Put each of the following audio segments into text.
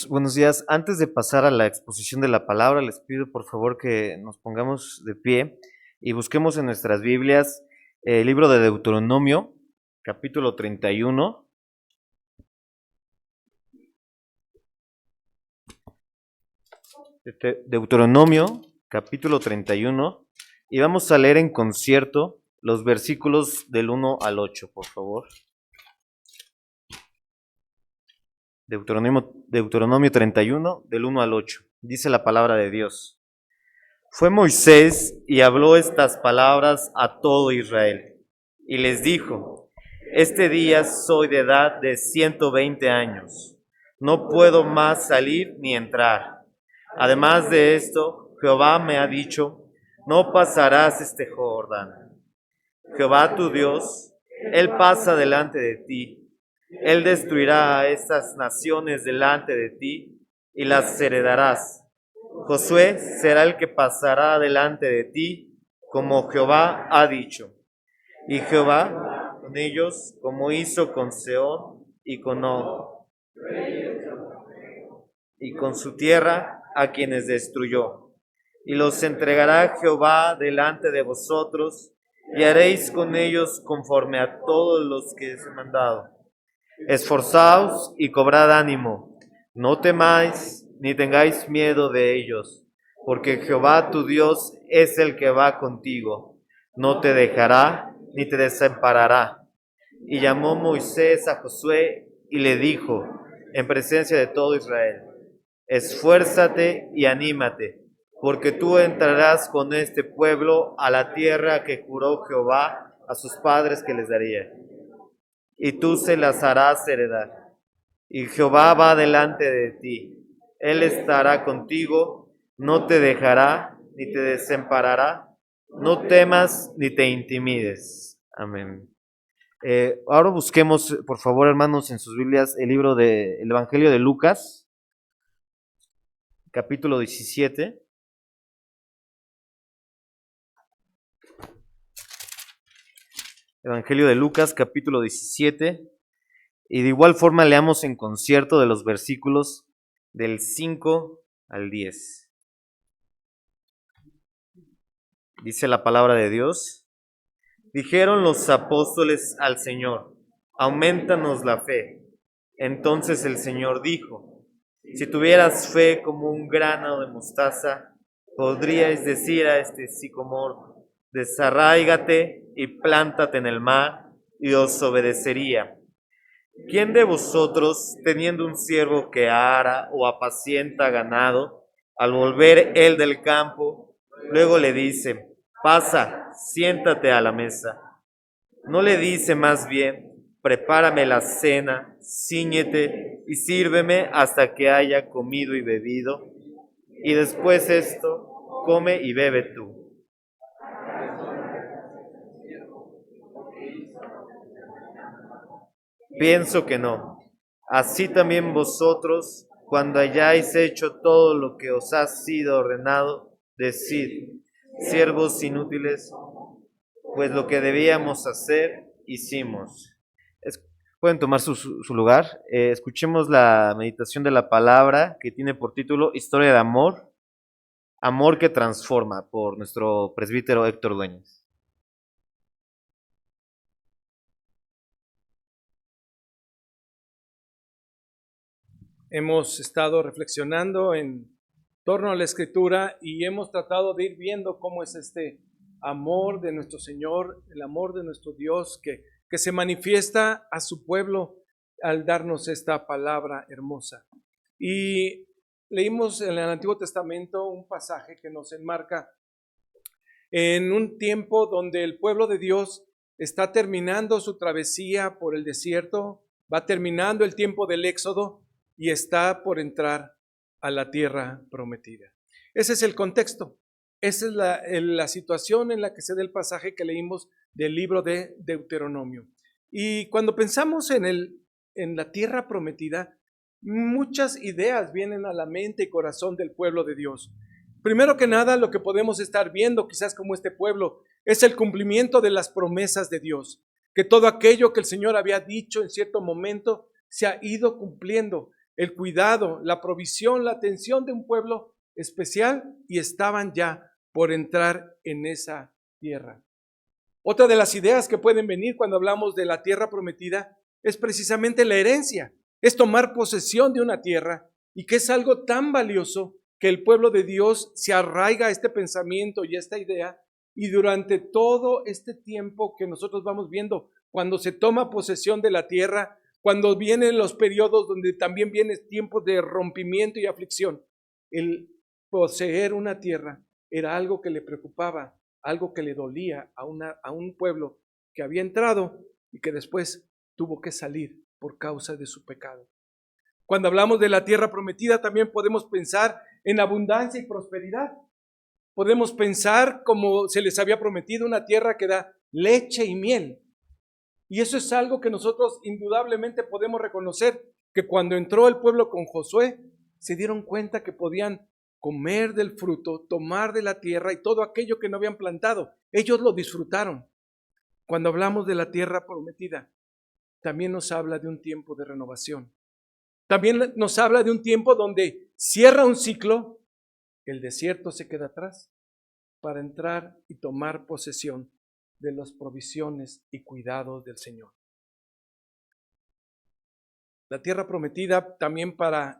Buenos días. Antes de pasar a la exposición de la palabra, les pido por favor que nos pongamos de pie y busquemos en nuestras Biblias el libro de Deuteronomio, capítulo 31. Deuteronomio, capítulo 31. Y vamos a leer en concierto los versículos del 1 al 8, por favor. Deuteronomio 31, del 1 al 8. Dice la palabra de Dios. Fue Moisés y habló estas palabras a todo Israel. Y les dijo, este día soy de edad de 120 años. No puedo más salir ni entrar. Además de esto, Jehová me ha dicho, no pasarás este Jordán. Jehová tu Dios, Él pasa delante de ti. Él destruirá a estas naciones delante de ti y las heredarás. Josué será el que pasará delante de ti, como Jehová ha dicho. Y Jehová con ellos, como hizo con Sehón y con Og, y con su tierra, a quienes destruyó. Y los entregará Jehová delante de vosotros, y haréis con ellos conforme a todos los que os he mandado. Esforzaos y cobrad ánimo, no temáis ni tengáis miedo de ellos, porque Jehová tu Dios es el que va contigo, no te dejará ni te desamparará. Y llamó Moisés a Josué y le dijo, en presencia de todo Israel, esfuérzate y anímate, porque tú entrarás con este pueblo a la tierra que juró Jehová a sus padres que les daría, y tú se las harás heredar. Y Jehová va delante de ti, Él estará contigo, no te dejará ni te desamparará, no temas ni te intimides. Amén. Ahora busquemos, por favor, hermanos, en sus Biblias, el Evangelio de Lucas, capítulo 17. Evangelio de Lucas, capítulo 17. Y de igual forma leamos en concierto de los versículos del 5 al 10. Dice la palabra de Dios. Dijeron los apóstoles al Señor, aumentanos la fe. Entonces el Señor dijo, si tuvieras fe como un grano de mostaza, podríais decir a este sicómoro, desarráigate y plántate en el mar, y os obedecería. ¿Quién de vosotros, teniendo un siervo que ara o apacienta ganado, al volver él del campo, luego le dice, pasa, siéntate a la mesa? ¿No le dice más bien, prepárame la cena, cíñete y sírveme hasta que haya comido y bebido? Y después esto, come y bebe tú. Pienso que no. Así también vosotros, cuando hayáis hecho todo lo que os ha sido ordenado, decid, siervos inútiles, pues lo que debíamos hacer, hicimos. Pueden tomar su lugar. Escuchemos la meditación de la palabra que tiene por título Historia de amor, amor que transforma, por nuestro presbítero Héctor Dueñas. Hemos estado reflexionando en torno a la Escritura y hemos tratado de ir viendo cómo es este amor de nuestro Señor, el amor de nuestro Dios que se manifiesta a su pueblo al darnos esta palabra hermosa. Y leímos en el Antiguo Testamento un pasaje que nos enmarca en un tiempo donde el pueblo de Dios está terminando su travesía por el desierto, va terminando el tiempo del Éxodo y está por entrar a la tierra prometida. Ese es el contexto, esa es la situación en la que se da el pasaje que leímos del libro de Deuteronomio. Y cuando pensamos en la tierra prometida, muchas ideas vienen a la mente y corazón del pueblo de Dios. Primero que nada, lo que podemos estar viendo, quizás como este pueblo, es el cumplimiento de las promesas de Dios, que todo aquello que el Señor había dicho en cierto momento se ha ido cumpliendo. el cuidado, la provisión, la atención de un pueblo especial y estaban ya por entrar en esa tierra. Otra de las ideas que pueden venir cuando hablamos de la tierra prometida es precisamente la herencia, es tomar posesión de una tierra y que es algo tan valioso que el pueblo de Dios se arraiga a este pensamiento y a esta idea y durante todo este tiempo que nosotros vamos viendo, cuando se toma posesión de la tierra, cuando vienen los periodos donde también vienen tiempos de rompimiento y aflicción, el poseer una tierra era algo que le preocupaba, algo que le dolía a un pueblo que había entrado y que después tuvo que salir por causa de su pecado. Cuando hablamos de la tierra prometida, también podemos pensar en abundancia y prosperidad. Podemos pensar como se les había prometido una tierra que da leche y miel. Y eso es algo que nosotros indudablemente podemos reconocer, que cuando entró el pueblo con Josué, se dieron cuenta que podían comer del fruto, tomar de la tierra y todo aquello que no habían plantado. Ellos lo disfrutaron. Cuando hablamos de la tierra prometida, también nos habla de un tiempo de renovación. También nos habla de un tiempo donde cierra un ciclo, el desierto se queda atrás para entrar y tomar posesión de las provisiones y cuidados del Señor. La tierra prometida también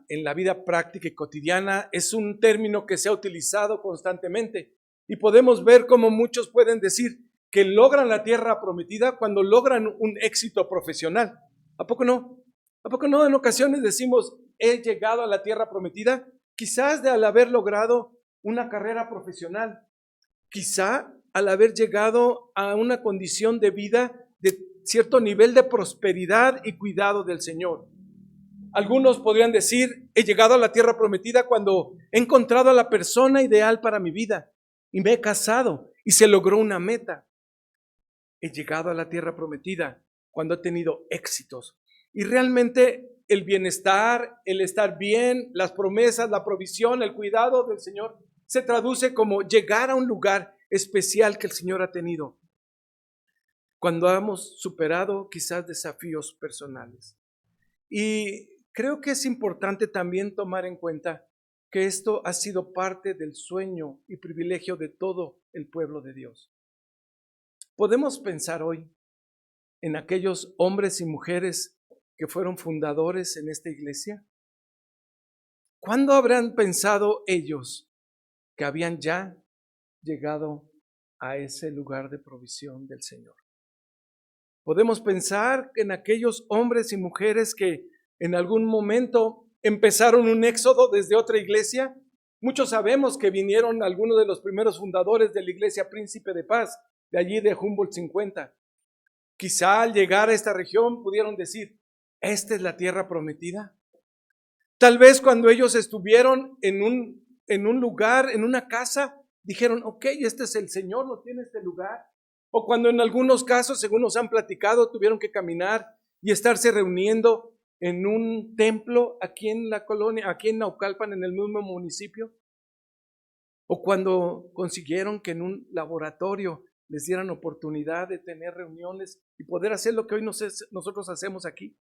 en la vida práctica y cotidiana es un término que se ha utilizado constantemente y podemos ver cómo muchos pueden decir que logran la tierra prometida cuando logran un éxito profesional. ¿A poco no? ¿A poco no? En ocasiones decimos, he llegado a la tierra prometida, quizás al haber logrado una carrera profesional, quizá al haber llegado a una condición de vida de cierto nivel de prosperidad y cuidado del Señor. Algunos podrían decir, he llegado a la tierra prometida cuando he encontrado a la persona ideal para mi vida y me he casado y se logró una meta. He llegado a la tierra prometida cuando he tenido éxitos. Y realmente el bienestar, el estar bien, las promesas, la provisión, el cuidado del Señor se traduce como llegar a un lugar especial que el Señor ha tenido. Cuando hemos superado quizás desafíos personales. Y creo que es importante también tomar en cuenta que esto ha sido parte del sueño y privilegio de todo el pueblo de Dios. Podemos pensar hoy en aquellos hombres y mujeres que fueron fundadores en esta iglesia. ¿Cuándo habrán pensado ellos que habían ya llegado a ese lugar de provisión del Señor? Podemos pensar en aquellos hombres y mujeres que en algún momento empezaron un éxodo desde otra iglesia. Muchos sabemos que vinieron algunos de los primeros fundadores de la iglesia Príncipe de Paz, de allí de Humboldt 50. Quizá al llegar a esta región pudieron decir, ¿esta es la tierra prometida? Tal vez cuando ellos estuvieron en un lugar, en una casa, dijeron, ok, este es el Señor, lo tiene este lugar. O cuando en algunos casos, según nos han platicado, tuvieron que caminar y estarse reuniendo en un templo aquí en la colonia, aquí en Naucalpan, en el mismo municipio. O cuando consiguieron que en un laboratorio les dieran oportunidad de tener reuniones y poder hacer lo que hoy nosotros hacemos aquí.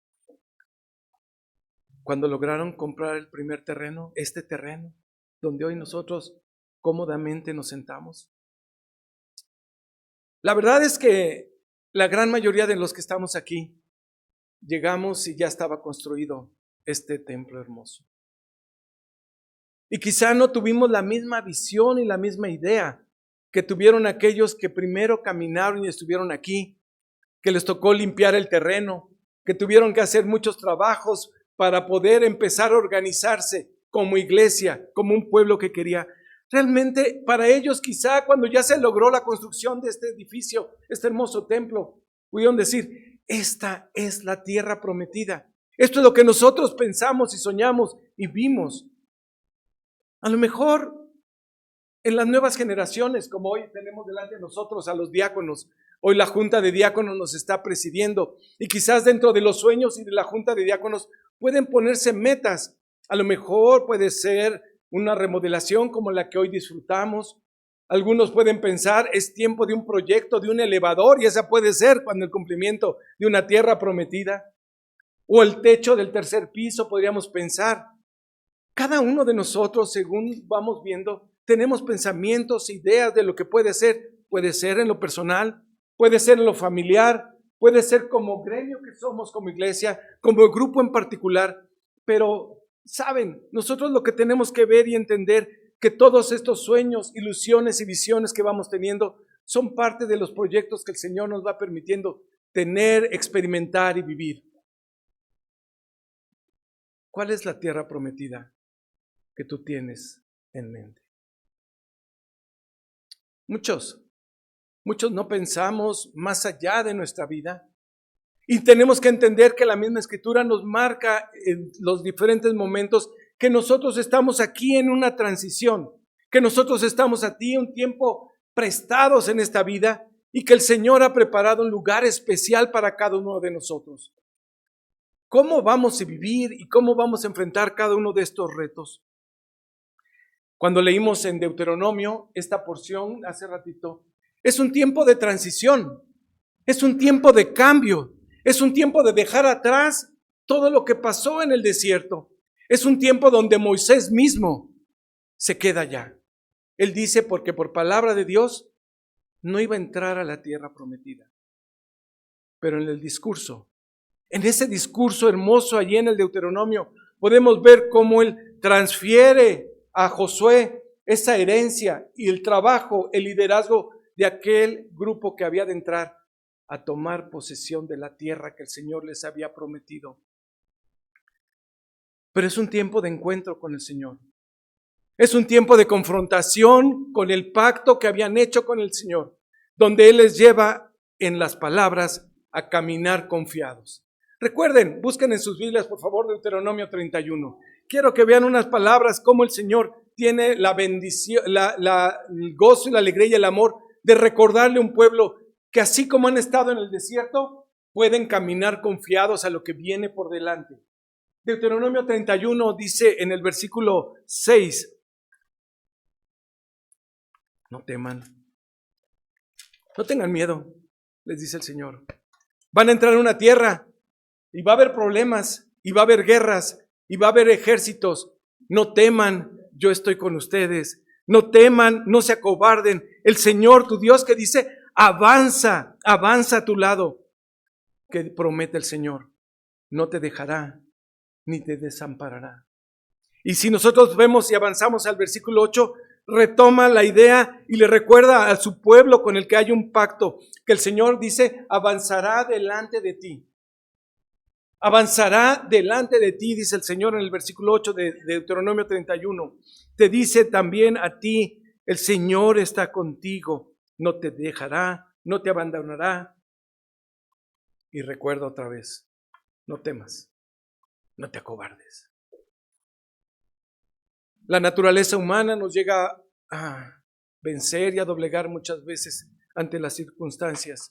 Cuando lograron comprar el primer terreno, este terreno, donde hoy nosotros cómodamente nos sentamos. La verdad es que la gran mayoría de los que estamos aquí, llegamos y ya estaba construido este templo hermoso. Y quizá no tuvimos la misma visión y la misma idea que tuvieron aquellos que primero caminaron y estuvieron aquí, que les tocó limpiar el terreno, que tuvieron que hacer muchos trabajos para poder empezar a organizarse como iglesia, como un pueblo que quería. Realmente para ellos quizá cuando ya se logró la construcción de este edificio, este hermoso templo, pudieron decir, esta es la tierra prometida. Esto es lo que nosotros pensamos y soñamos y vimos. A lo mejor en las nuevas generaciones, como hoy tenemos delante de nosotros a los diáconos, hoy la Junta de Diáconos nos está presidiendo y quizás dentro de los sueños y de la Junta de Diáconos pueden ponerse metas. A lo mejor puede ser una remodelación como la que hoy disfrutamos. Algunos pueden pensar, es tiempo de un proyecto, de un elevador, y esa puede ser cuando el cumplimiento de una tierra prometida. o el techo del tercer piso, podríamos pensar. Cada uno de nosotros, según vamos viendo, tenemos pensamientos, ideas de lo que puede ser. Puede ser en lo personal, puede ser en lo familiar, puede ser como gremio que somos, como iglesia, como grupo en particular. Pero, ¿saben? Nosotros lo que tenemos que ver y entender que todos estos sueños, ilusiones y visiones que vamos teniendo son parte de los proyectos que el Señor nos va permitiendo tener, experimentar y vivir. ¿Cuál es la tierra prometida que tú tienes en mente? Muchos no pensamos más allá de nuestra vida y tenemos que entender que la misma Escritura nos marca en los diferentes momentos que nosotros estamos aquí en una transición, que nosotros estamos aquí un tiempo prestados en esta vida y que el Señor ha preparado un lugar especial para cada uno de nosotros. ¿Cómo vamos a vivir y cómo vamos a enfrentar cada uno de estos retos? Cuando leímos en Deuteronomio esta porción hace ratito, es un tiempo de transición, es un tiempo de cambio, es un tiempo de dejar atrás todo lo que pasó en el desierto. Es un tiempo donde Moisés mismo se queda allá. Él dice, porque por palabra de Dios no iba a entrar a la tierra prometida. Pero en el discurso, en ese discurso hermoso allí en el Deuteronomio, podemos ver cómo él transfiere a Josué esa herencia y el trabajo, el liderazgo de aquel grupo que había de entrar a tomar posesión de la tierra que el Señor les había prometido. Pero es un tiempo de encuentro con el Señor. Es un tiempo de confrontación con el pacto que habían hecho con el Señor, donde Él les lleva en las palabras a caminar confiados. Recuerden, busquen en sus Biblias, por favor, Deuteronomio 31. Quiero que vean unas palabras como el Señor tiene la bendición, el gozo y la alegría y el amor de recordarle a un pueblo que así como han estado en el desierto, pueden caminar confiados a lo que viene por delante. Deuteronomio 31 dice en el versículo 6, no teman, no tengan miedo, les dice el Señor. Van a entrar a una tierra y va a haber problemas, y va a haber guerras, y va a haber ejércitos. No teman, yo estoy con ustedes. No teman, no se acobarden. El Señor, tu Dios, que dice, avanza a tu lado, que promete el Señor. No te dejará, ni te desamparará. Y si nosotros vemos y avanzamos al versículo 8, retoma la idea y le recuerda a su pueblo con el que hay un pacto, que el Señor dice, avanzará delante de ti. Avanzará delante de ti, dice el Señor en el versículo 8 de Deuteronomio 31. Te dice también a ti, el Señor está contigo, no te dejará, no te abandonará. Y recuerda otra vez, no temas, no te acobardes. La naturaleza humana nos llega a vencer y a doblegar muchas veces ante las circunstancias.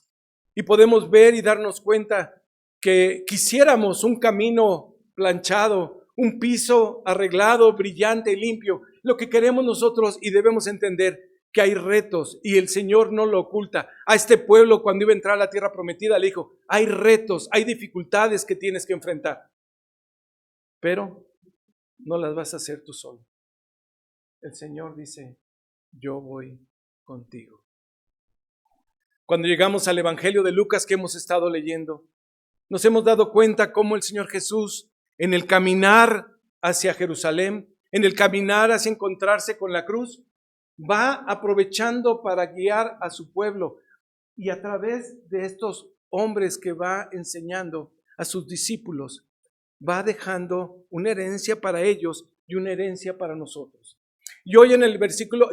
Y podemos ver y darnos cuenta que quisiéramos un camino planchado, un piso arreglado, brillante y limpio. Lo que queremos nosotros y debemos entender que hay retos y el Señor no lo oculta. A este pueblo cuando iba a entrar a la tierra prometida le dijo, hay retos, hay dificultades que tienes que enfrentar, pero no las vas a hacer tú solo. El Señor dice, yo voy contigo. Cuando llegamos al Evangelio de Lucas que hemos estado leyendo, nos hemos dado cuenta cómo el Señor Jesús, en el caminar hacia Jerusalén, en el caminar hacia encontrarse con la cruz, va aprovechando para guiar a su pueblo y a través de estos hombres que va enseñando a sus discípulos, va dejando una herencia para ellos y una herencia para nosotros. Y hoy en el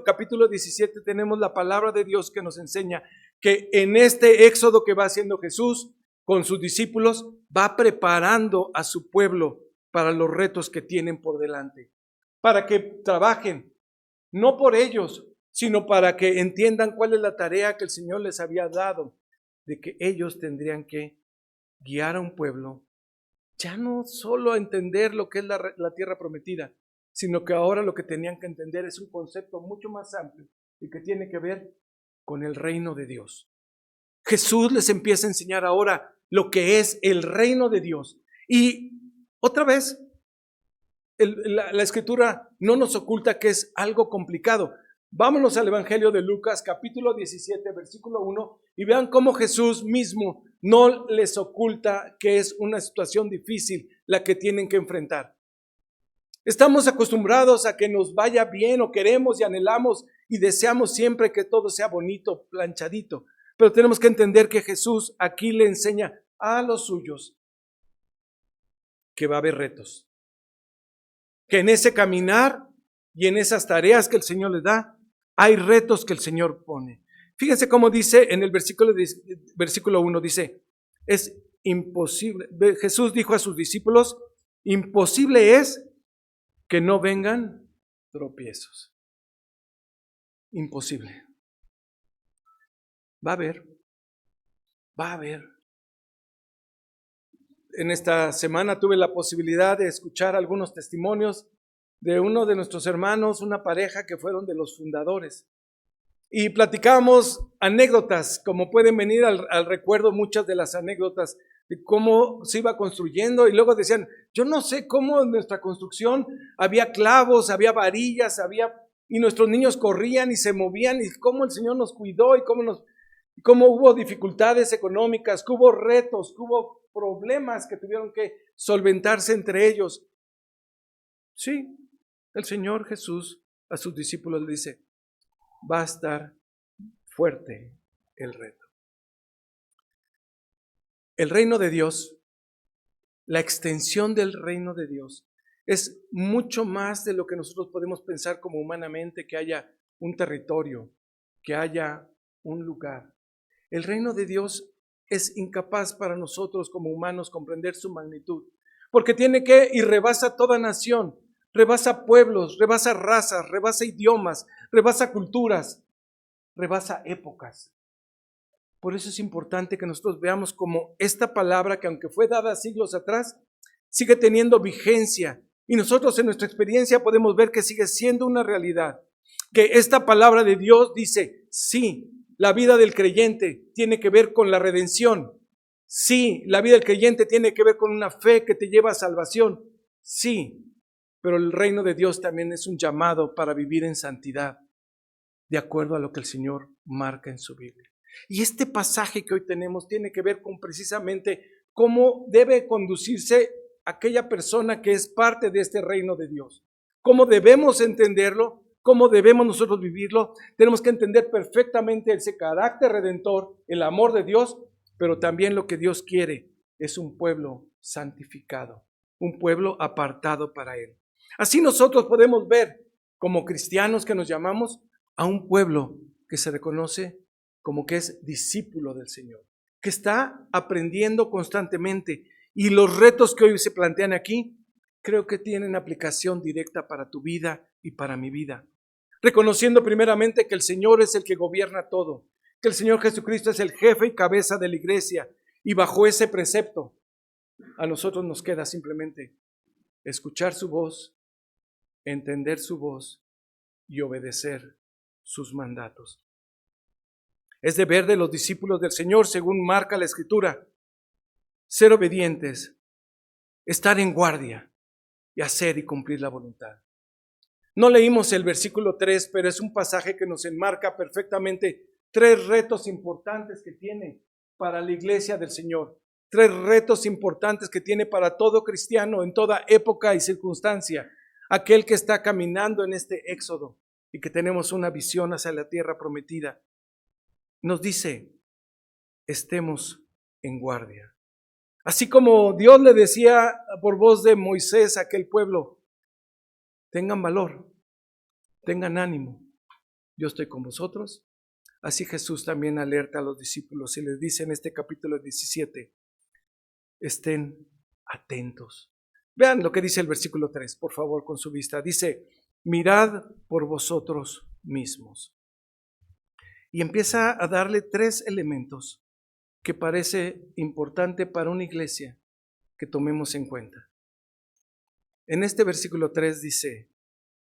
capítulo 17 tenemos la palabra de Dios que nos enseña que en este éxodo que va haciendo Jesús con sus discípulos, va preparando a su pueblo para los retos que tienen por delante, para que trabajen, no por ellos, sino para que entiendan cuál es la tarea que el Señor les había dado, de que ellos tendrían que guiar a un pueblo, ya no solo a entender lo que es la tierra prometida, sino que ahora lo que tenían que entender es un concepto mucho más amplio y que tiene que ver con el reino de Dios. Jesús les empieza a enseñar ahora lo que es el reino de Dios. Y otra vez, la Escritura no nos oculta que es algo complicado. Vámonos al Evangelio de Lucas, capítulo 17, versículo 1, y vean cómo Jesús mismo no les oculta que es una situación difícil la que tienen que enfrentar. Estamos acostumbrados a que nos vaya bien, o queremos y anhelamos y deseamos siempre que todo sea bonito, planchadito. Pero tenemos que entender que Jesús aquí le enseña a los suyos que va a haber retos. Que en ese caminar y en esas tareas que el Señor les da, hay retos que el Señor pone. Fíjense cómo dice en el versículo 1, dice, es imposible. Jesús dijo a sus discípulos, imposible es que no vengan tropiezos. Imposible. Va a haber. En esta semana tuve la posibilidad de escuchar algunos testimonios de uno de nuestros hermanos, una pareja que fueron de los fundadores. Y platicábamos anécdotas, como pueden venir al recuerdo muchas de las anécdotas de cómo se iba construyendo, y luego decían, yo no sé cómo en nuestra construcción había clavos, había varillas, y nuestros niños corrían y se movían, y cómo el Señor nos cuidó, y cómo hubo dificultades económicas, que hubo retos, que hubo problemas que tuvieron que solventarse entre ellos. Sí, el Señor Jesús a sus discípulos le dice, va a estar fuerte el reto. El reino de Dios, la extensión del reino de Dios, es mucho más de lo que nosotros podemos pensar como humanamente, que haya un territorio, que haya un lugar. El reino de Dios es incapaz para nosotros como humanos comprender su magnitud, porque tiene que y rebasa toda nación, rebasa pueblos, rebasa razas, rebasa idiomas, rebasa culturas, rebasa épocas. Por eso es importante que nosotros veamos como esta palabra, que aunque fue dada siglos atrás, sigue teniendo vigencia, y nosotros en nuestra experiencia podemos ver que sigue siendo una realidad, que esta palabra de Dios dice, sí, la vida del creyente tiene que ver con la redención. Sí, la vida del creyente tiene que ver con una fe que te lleva a salvación. Sí, pero el reino de Dios también es un llamado para vivir en santidad, de acuerdo a lo que el Señor marca en su Biblia. Y este pasaje que hoy tenemos tiene que ver con precisamente cómo debe conducirse aquella persona que es parte de este reino de Dios. Cómo debemos entenderlo, cómo debemos nosotros vivirlo. Tenemos que entender perfectamente ese carácter redentor, el amor de Dios, pero también lo que Dios quiere es un pueblo santificado, un pueblo apartado para Él. Así nosotros podemos ver, como cristianos que nos llamamos, a un pueblo que se reconoce como que es discípulo del Señor, que está aprendiendo constantemente, y los retos que hoy se plantean aquí creo que tienen aplicación directa para tu vida y para mi vida. Reconociendo primeramente que el Señor es el que gobierna todo, que el Señor Jesucristo es el jefe y cabeza de la iglesia, y bajo ese precepto a nosotros nos queda simplemente escuchar su voz, entender su voz y obedecer sus mandatos. Es deber de los discípulos del Señor, según marca la Escritura, ser obedientes, estar en guardia y hacer y cumplir la voluntad. No leímos el versículo 3, pero es un pasaje que nos enmarca perfectamente 3 retos importantes que tiene para la iglesia del Señor. 3 retos importantes que tiene para todo cristiano en toda época y circunstancia. Aquel que está caminando en este éxodo y que tenemos una visión hacia la tierra prometida. Nos dice, estemos en guardia. Así como Dios le decía por voz de Moisés a aquel pueblo, tengan valor, tengan ánimo, yo estoy con vosotros. Así Jesús también alerta a los discípulos y les dice en este capítulo 17, estén atentos. Vean lo que dice el versículo 3, por favor, con su vista. Dice, mirad por vosotros mismos. Y empieza a darle 3 elementos que parece importante para una iglesia que tomemos en cuenta. En este versículo 3 dice,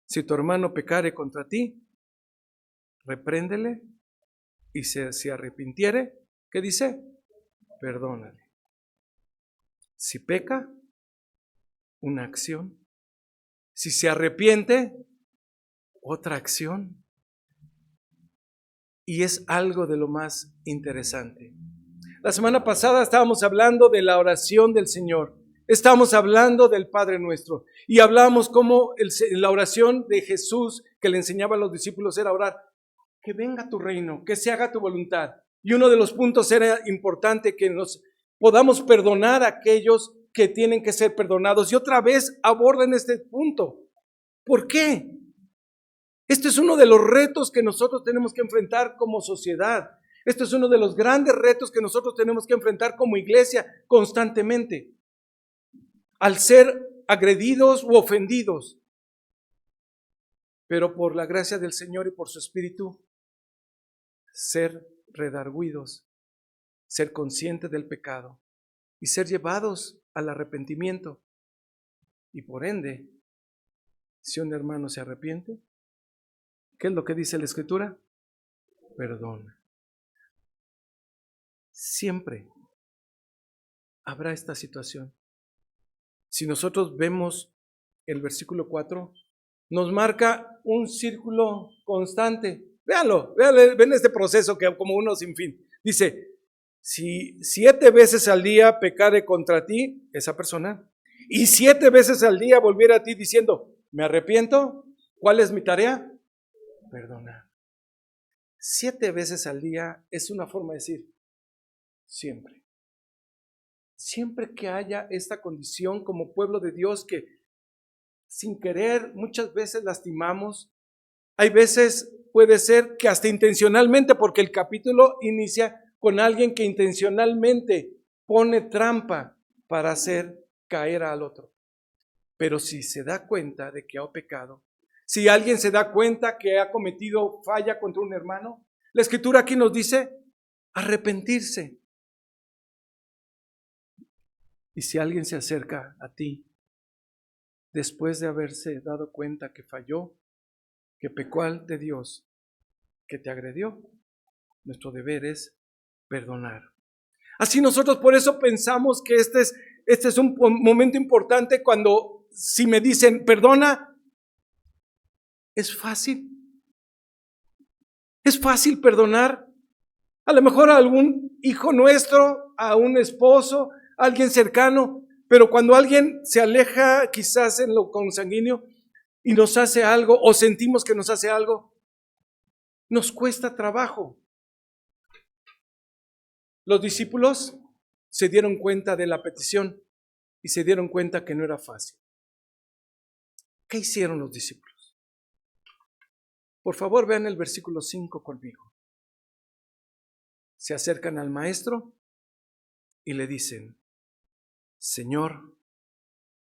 si tu hermano pecare contra ti, repréndele, y si arrepintiere, ¿qué dice? Perdónale. Si peca, una acción. Si se arrepiente, otra acción. Y es algo de lo más interesante. La semana pasada estábamos hablando de la oración del Señor. Estábamos hablando del Padre Nuestro. Y hablábamos cómo la oración de Jesús que le enseñaba a los discípulos era orar: que venga tu reino, que se haga tu voluntad. Y uno de los puntos era importante que nos podamos perdonar a aquellos que tienen que ser perdonados. Y otra vez abordan este punto. ¿Por qué? Este es uno de los retos que nosotros tenemos que enfrentar como sociedad. Este es uno de los grandes retos que nosotros tenemos que enfrentar como iglesia constantemente. Al ser agredidos u ofendidos, pero por la gracia del Señor y por su Espíritu, ser redarguidos, ser conscientes del pecado y ser llevados al arrepentimiento. Y por ende, si un hermano se arrepiente, ¿qué es lo que dice la Escritura? Perdona. Siempre habrá esta situación. Si nosotros vemos el versículo 4, nos marca un círculo constante. Véanlo, ven este proceso que como uno sin fin. Dice, si 7 veces al día pecare contra ti, esa persona, y 7 veces al día volviera a ti diciendo, me arrepiento, ¿cuál es mi tarea? Perdonar. 7 veces al día es una forma de decir, siempre. Siempre que haya esta condición como pueblo de Dios que sin querer muchas veces lastimamos, hay veces puede ser que hasta intencionalmente, porque el capítulo inicia con alguien que intencionalmente pone trampa para hacer caer al otro. Pero si se da cuenta de que ha pecado, si alguien se da cuenta que ha cometido falla contra un hermano, la Escritura aquí nos dice arrepentirse. Y si alguien se acerca a ti después de haberse dado cuenta que falló, que pecó ante Dios, que te agredió, nuestro deber es perdonar. Así nosotros por eso pensamos que este es un momento importante cuando si me dicen perdona, es fácil. Es fácil perdonar. A lo mejor a algún hijo nuestro, a un esposo, a alguien cercano, pero cuando alguien se aleja quizás en lo consanguíneo y nos hace algo o sentimos que nos hace algo, nos cuesta trabajo. Los discípulos se dieron cuenta de la petición y se dieron cuenta que no era fácil. ¿Qué hicieron los discípulos? Por favor, vean el versículo 5 conmigo. Se acercan al maestro y le dicen, Señor,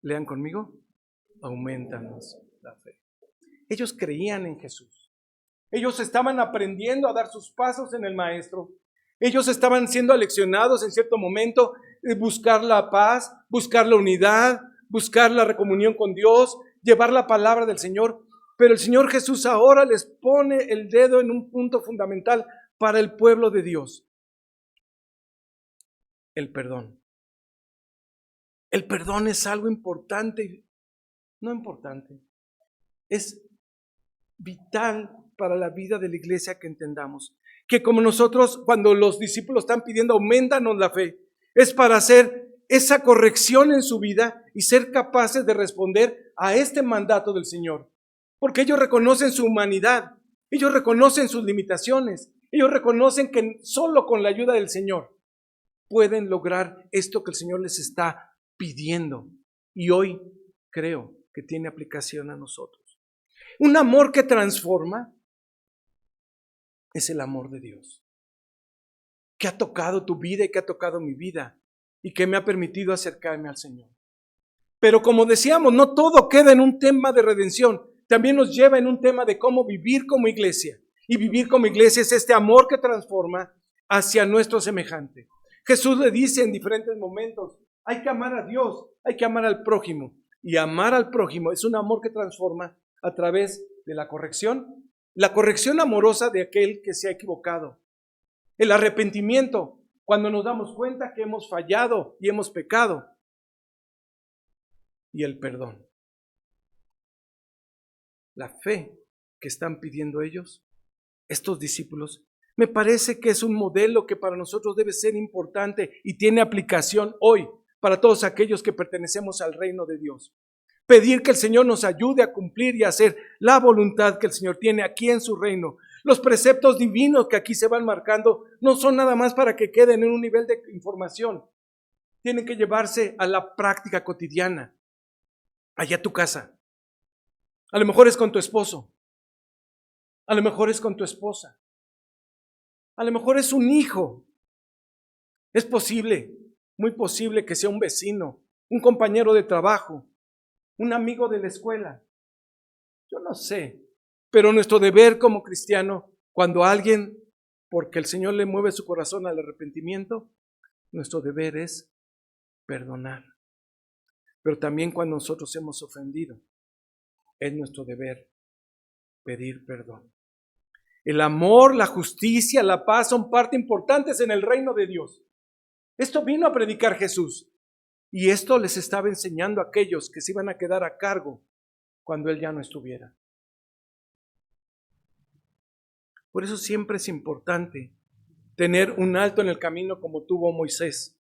lean conmigo, aumentanos la fe. Ellos creían en Jesús. Ellos estaban aprendiendo a dar sus pasos en el maestro. Ellos estaban siendo aleccionados en cierto momento, buscar la paz, buscar la unidad, buscar la recomunión con Dios, llevar la palabra del Señor. Pero el Señor Jesús ahora les pone el dedo en un punto fundamental para el pueblo de Dios. El perdón. El perdón es algo importante, no importante, es vital para la vida de la iglesia que entendamos. Que como nosotros, cuando los discípulos están pidiendo, aumentanos la fe, es para hacer esa corrección en su vida y ser capaces de responder a este mandato del Señor. Porque ellos reconocen su humanidad, ellos reconocen sus limitaciones, ellos reconocen que solo con la ayuda del Señor pueden lograr esto que el Señor les está pidiendo. Y hoy creo que tiene aplicación a nosotros. Un amor que transforma es el amor de Dios, que ha tocado tu vida y que ha tocado mi vida y que me ha permitido acercarme al Señor. Pero como decíamos, no todo queda en un tema de redención, también nos lleva en un tema de cómo vivir como iglesia. Y vivir como iglesia es este amor que transforma hacia nuestro semejante. Jesús le dice en diferentes momentos, hay que amar a Dios, hay que amar al prójimo. Y amar al prójimo es un amor que transforma a través de la corrección amorosa de aquel que se ha equivocado. El arrepentimiento, cuando nos damos cuenta que hemos fallado y hemos pecado. y el perdón. La fe que están pidiendo ellos, estos discípulos, me parece que es un modelo que para nosotros debe ser importante y tiene aplicación hoy para todos aquellos que pertenecemos al reino de Dios. Pedir que el Señor nos ayude a cumplir y a hacer la voluntad que el Señor tiene aquí en su reino. Los preceptos divinos que aquí se van marcando no son nada más para que queden en un nivel de información. Tienen que llevarse a la práctica cotidiana, allá a tu casa. A lo mejor es con tu esposo. A lo mejor es con tu esposa. A lo mejor es un hijo. Es posible, muy posible que sea un vecino, un compañero de trabajo, un amigo de la escuela. Yo no sé, pero nuestro deber como cristiano, cuando alguien, porque el Señor le mueve su corazón al arrepentimiento, nuestro deber es perdonar. Pero también cuando nosotros hemos ofendido, es nuestro deber pedir perdón. El amor, la justicia, la paz son parte importantes en el reino de Dios. Esto vino a predicar Jesús. Y esto les estaba enseñando a aquellos que se iban a quedar a cargo cuando Él ya no estuviera. Por eso siempre es importante tener un alto en el camino como tuvo Moisés,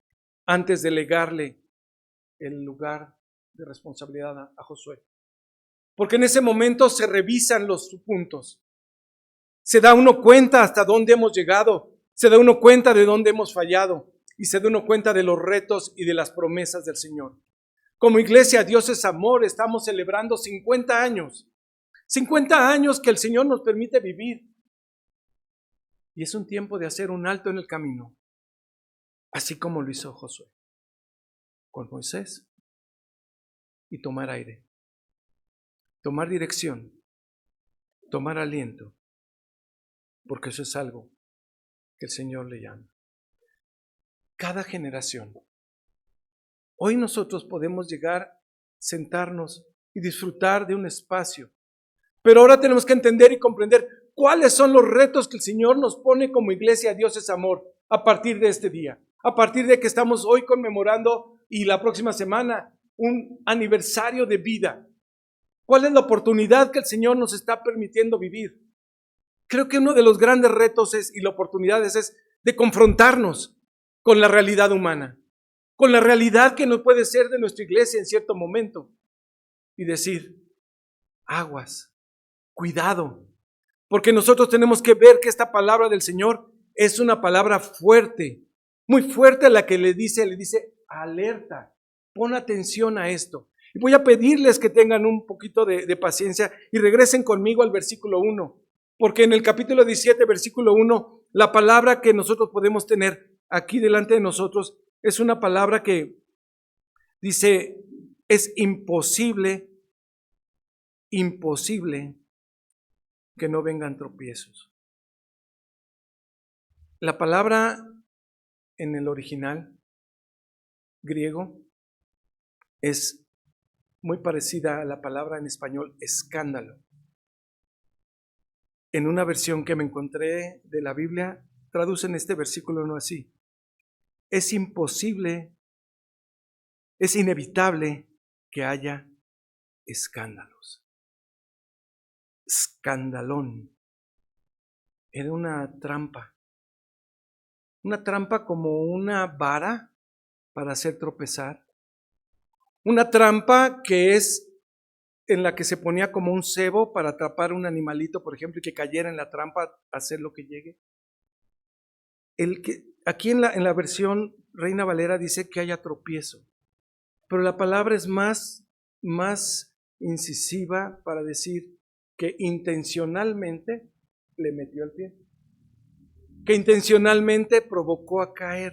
antes de legarle el lugar de responsabilidad a Josué. Porque en ese momento se revisan los puntos. Se da uno cuenta hasta dónde hemos llegado, se da uno cuenta de dónde hemos fallado y se da uno cuenta de los retos y de las promesas del Señor. Como iglesia, Dios es amor, estamos celebrando 50 años. 50 años que el Señor nos permite vivir. Y es un tiempo de hacer un alto en el camino, así como lo hizo Josué con Moisés, y tomar aire, tomar dirección, tomar aliento, porque eso es algo que el Señor le llama. Cada generación. Hoy nosotros podemos llegar, sentarnos y disfrutar de un espacio, pero ahora tenemos que entender y comprender cuáles son los retos que el Señor nos pone como iglesia. Dios es amor a partir de este día, a partir de que estamos hoy conmemorando y la próxima semana un aniversario de vida. ¿Cuál es la oportunidad que el Señor nos está permitiendo vivir? Creo que uno de los grandes retos y la oportunidad es de confrontarnos con la realidad humana, con la realidad que no puede ser de nuestra iglesia en cierto momento y decir, aguas, cuidado, porque nosotros tenemos que ver que esta palabra del Señor es una palabra fuerte, muy fuerte, a la que le dice, alerta, pon atención a esto. Y voy a pedirles que tengan un poquito de paciencia y regresen conmigo al versículo 1, porque en el capítulo 17, versículo 1, la palabra que nosotros podemos tener aquí delante de nosotros es una palabra que dice, es imposible que no vengan tropiezos. La palabra en el original griego es muy parecida a la palabra en español escándalo. En una versión que me encontré de la Biblia, traducen este versículo no así. Es imposible, es inevitable que haya escándalos. Escandalón. Era una trampa como una vara para hacer tropezar. Una trampa que es en la que se ponía como un cebo para atrapar un animalito, por ejemplo, y que cayera en la trampa, hacer lo que llegue. Aquí en la versión Reina Valera dice que haya tropiezo, pero la palabra es más incisiva para decir que intencionalmente le metió el pie, que intencionalmente provocó a caer,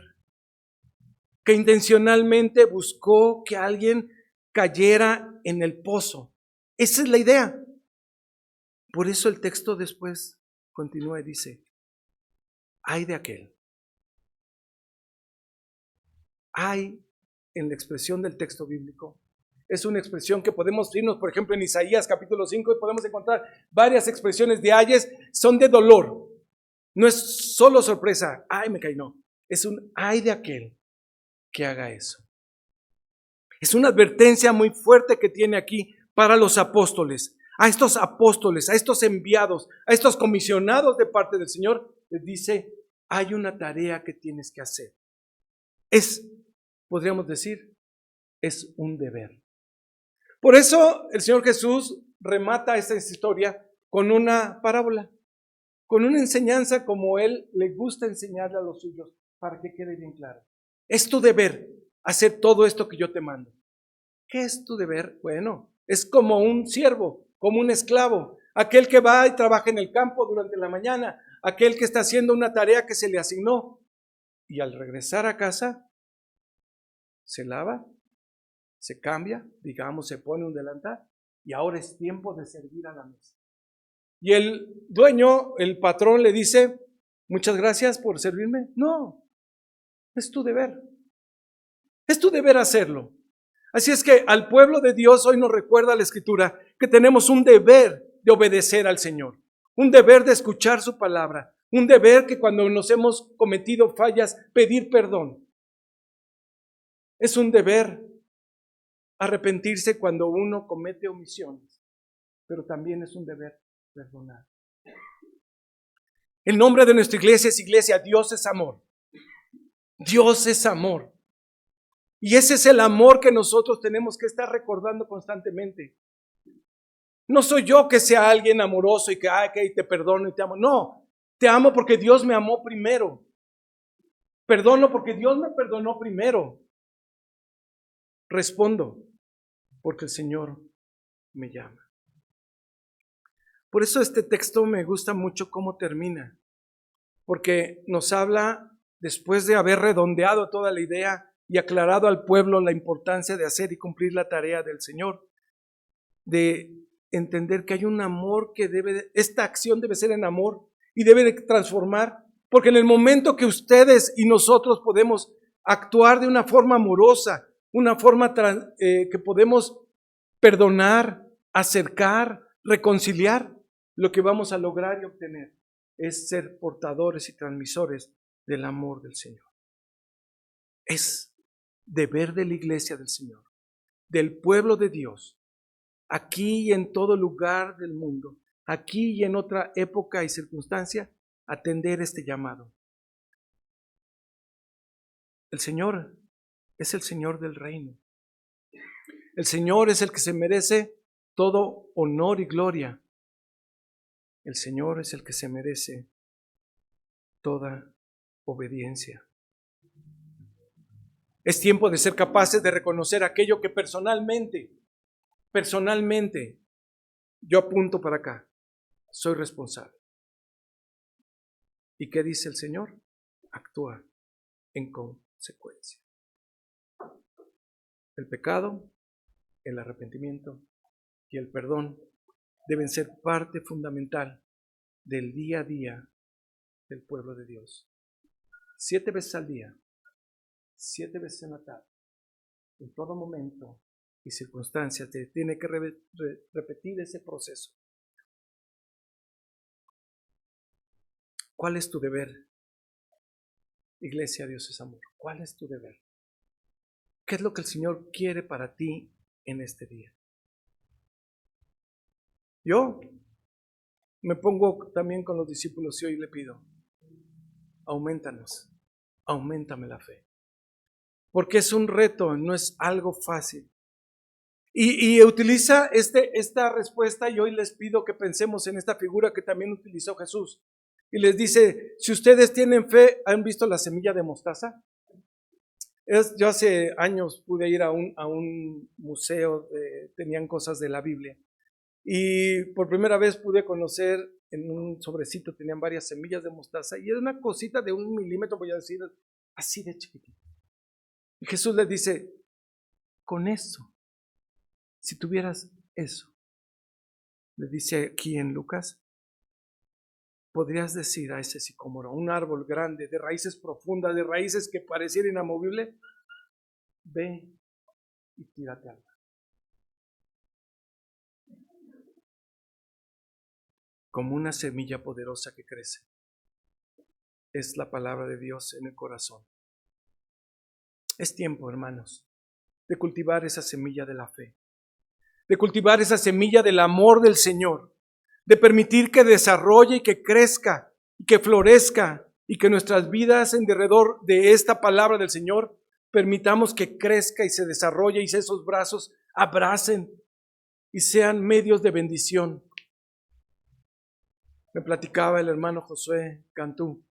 que intencionalmente buscó que alguien cayera en el pozo. Esa es la idea. Por eso el texto después continúa y dice, ay de aquel. Ay, en la expresión del texto bíblico, es una expresión que podemos irnos, por ejemplo, en Isaías capítulo 5 y podemos encontrar varias expresiones de ayes, son de dolor. No es solo sorpresa, ay me caí, no. Es un ay de aquel que haga eso. Es una advertencia muy fuerte que tiene aquí para los apóstoles. A estos enviados, a estos comisionados de parte del Señor, les dice, hay una tarea que tienes que hacer. Podríamos decir, es un deber. Por eso el Señor Jesús remata esta historia con una parábola, con una enseñanza como Él le gusta enseñarle a los suyos, para que quede bien claro. Es tu deber hacer todo esto que yo te mando. ¿Qué es tu deber? Bueno, es como un siervo, como un esclavo, aquel que va y trabaja en el campo durante la mañana, aquel que está haciendo una tarea que se le asignó y al regresar a casa se lava, se cambia, digamos, se pone un delantal y ahora es tiempo de servir a la mesa. Y el dueño, el patrón le dice, muchas gracias por servirme. No, es tu deber. Es tu deber hacerlo. Así es que al pueblo de Dios hoy nos recuerda la Escritura que tenemos un deber de obedecer al Señor, un deber de escuchar su palabra, un deber que cuando nos hemos cometido fallas, pedir perdón. Es un deber arrepentirse cuando uno comete omisiones, pero también es un deber perdonar. El nombre de nuestra iglesia es Iglesia Dios es Amor. Dios es amor. Y ese es el amor que nosotros tenemos que estar recordando constantemente. No soy yo que sea alguien amoroso y que te perdono y te amo. No, te amo porque Dios me amó primero. Perdono porque Dios me perdonó primero. Respondo porque el Señor me llama. Por eso este texto me gusta mucho cómo termina, porque nos habla, después de haber redondeado toda la idea y aclarado al pueblo la importancia de hacer y cumplir la tarea del Señor, de entender que hay un amor esta acción debe ser en amor y debe de transformar, porque en el momento que ustedes y nosotros podemos actuar de una forma amorosa, una forma que podemos perdonar, acercar, reconciliar, lo que vamos a lograr y obtener es ser portadores y transmisores del amor del Señor. Es deber de la iglesia del Señor, del pueblo de Dios, aquí y en todo lugar del mundo, aquí y en otra época y circunstancia, atender este llamado. El Señor es el Señor del reino. El Señor es el que se merece todo honor y gloria. El Señor es el que se merece toda obediencia. Es tiempo de ser capaces de reconocer aquello que personalmente, yo apunto para acá, soy responsable. ¿Y qué dice el Señor? Actúa en consecuencia. El pecado, el arrepentimiento y el perdón deben ser parte fundamental del día a día del pueblo de Dios. 7 veces al día, 7 veces en la tarde, en todo momento y circunstancia, te tiene que repetir ese proceso. ¿Cuál es tu deber? Iglesia, Dios es amor. ¿Cuál es tu deber? ¿Qué es lo que el Señor quiere para ti en este día? Yo me pongo también con los discípulos y hoy le pido, auméntanos, auméntame la fe. Porque es un reto, no es algo fácil. Y utiliza esta respuesta y hoy les pido que pensemos en esta figura que también utilizó Jesús. Y les dice, si ustedes tienen fe, ¿han visto la semilla de mostaza? Yo hace años pude ir a un museo, tenían cosas de la Biblia. Y por primera vez pude conocer, en un sobrecito tenían varias semillas de mostaza y era una cosita de 1 milímetro, voy a decir, así de chiquitito. Y Jesús les dice, con eso, si tuvieras eso, le dice aquí en Lucas, podrías decir a ese sicómoro, un árbol grande, de raíces profundas, de raíces que pareciera inamovible, ve y tírate al mar. Como una semilla poderosa que crece. Es la palabra de Dios en el corazón. Es tiempo, hermanos, de cultivar esa semilla de la fe, de cultivar esa semilla del amor del Señor, de permitir que desarrolle y que crezca y que florezca y que nuestras vidas en derredor de esta palabra del Señor permitamos que crezca y se desarrolle y esos brazos abracen y sean medios de bendición. Me platicaba el hermano Josué Cantú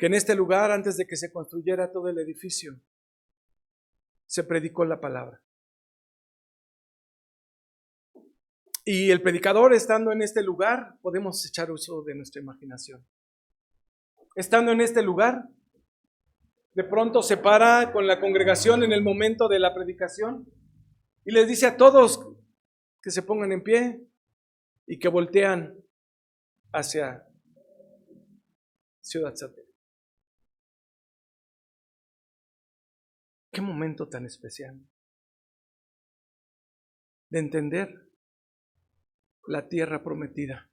que en este lugar, antes de que se construyera todo el edificio, se predicó la palabra. Y el predicador, estando en este lugar, podemos echar uso de nuestra imaginación. Estando en este lugar, de pronto se para con la congregación en el momento de la predicación y les dice a todos que se pongan en pie y que voltean hacia Ciudad Satélite. Qué momento tan especial de entender la tierra prometida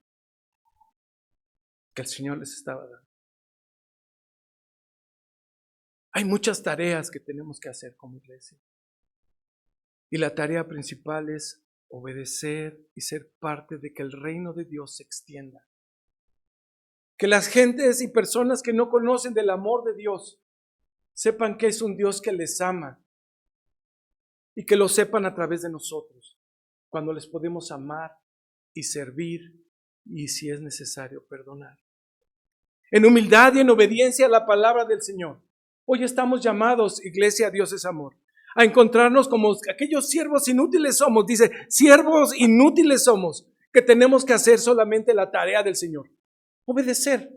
que el Señor les estaba dando. Hay muchas tareas que tenemos que hacer como iglesia. Y la tarea principal es obedecer y ser parte de que el reino de Dios se extienda. Que las gentes y personas que no conocen del amor de Dios sepan que es un Dios que les ama y que lo sepan a través de nosotros, cuando les podemos amar y servir y, si es necesario, perdonar. En humildad y en obediencia a la palabra del Señor. Hoy estamos llamados, iglesia, Dios es amor, a encontrarnos como aquellos siervos inútiles somos. Dice, siervos inútiles somos, que tenemos que hacer solamente la tarea del Señor. Obedecer.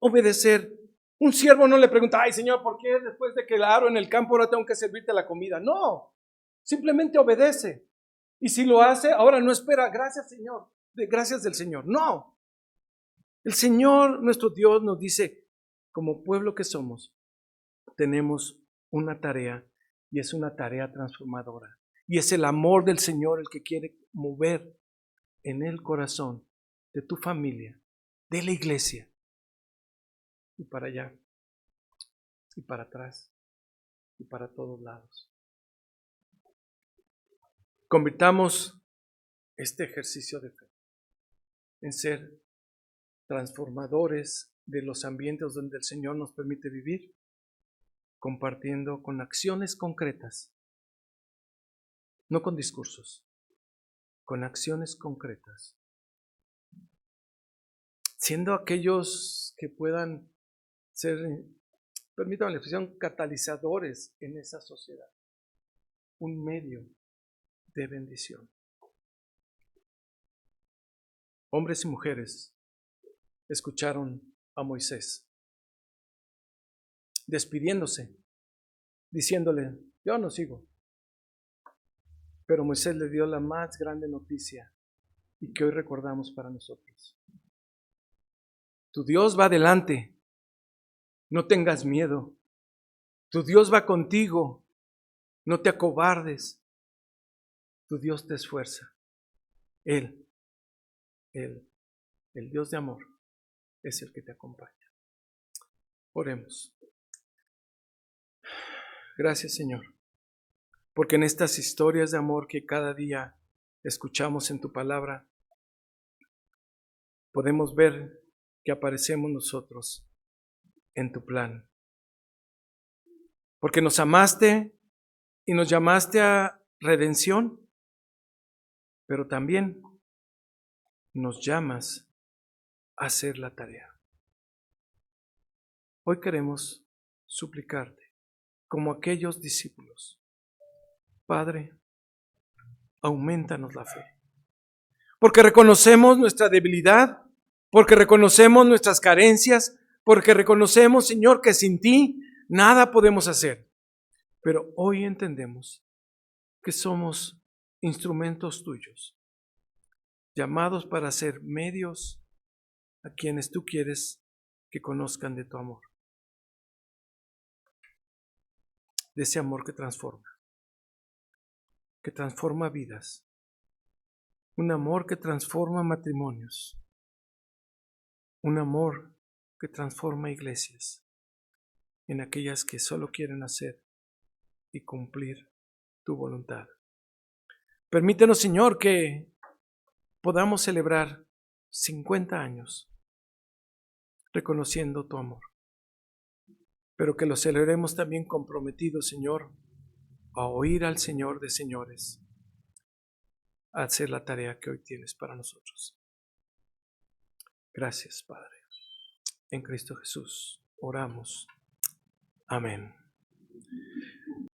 Obedecer. Un siervo no le pregunta, ay Señor, ¿por qué después de que la aro en el campo ahora tengo que servirte la comida? No, simplemente obedece. Y si lo hace, ahora no espera, gracias Señor, gracias del Señor. No. El Señor, nuestro Dios, nos dice, como pueblo que somos, tenemos una tarea y es una tarea transformadora. Y es el amor del Señor el que quiere mover en el corazón de tu familia, de la iglesia, y para allá, y para atrás, y para todos lados. Convirtamos este ejercicio de fe en ser transformadores de los ambientes donde el Señor nos permite vivir, compartiendo con acciones concretas, no con discursos, con acciones concretas, siendo aquellos que puedan ser, permítanme la expresión, catalizadores en esa sociedad, un medio de bendición. Hombres y mujeres escucharon a Moisés despidiéndose, diciéndole, yo no sigo. Pero Moisés le dio la más grande noticia y que hoy recordamos para nosotros. Tu Dios va adelante, no tengas miedo. Tu Dios va contigo, no te acobardes. Tu Dios te esfuerza. Él, el Dios de amor, es el que te acompaña. Oremos. Gracias, Señor, porque en estas historias de amor que cada día escuchamos en tu palabra, podemos ver que aparecemos nosotros en tu plan. Porque nos amaste y nos llamaste a redención, pero también nos llamas a hacer la tarea. Hoy queremos suplicarte, como aquellos discípulos, Padre, aumentanos la fe, porque reconocemos nuestra debilidad, porque reconocemos nuestras carencias, porque reconocemos, Señor, que sin ti nada podemos hacer. Pero hoy entendemos que somos instrumentos tuyos, llamados para ser medios a quienes tú quieres que conozcan de tu amor, de ese amor que transforma vidas, un amor que transforma matrimonios, un amor que transforma iglesias, en aquellas que solo quieren hacer y cumplir tu voluntad. Permítenos, Señor, que podamos celebrar 50 años reconociendo tu amor, pero que lo celebremos también comprometidos, Señor, a oír al Señor de señores, a hacer la tarea que hoy tienes para nosotros. Gracias, Padre. En Cristo Jesús oramos. Amén.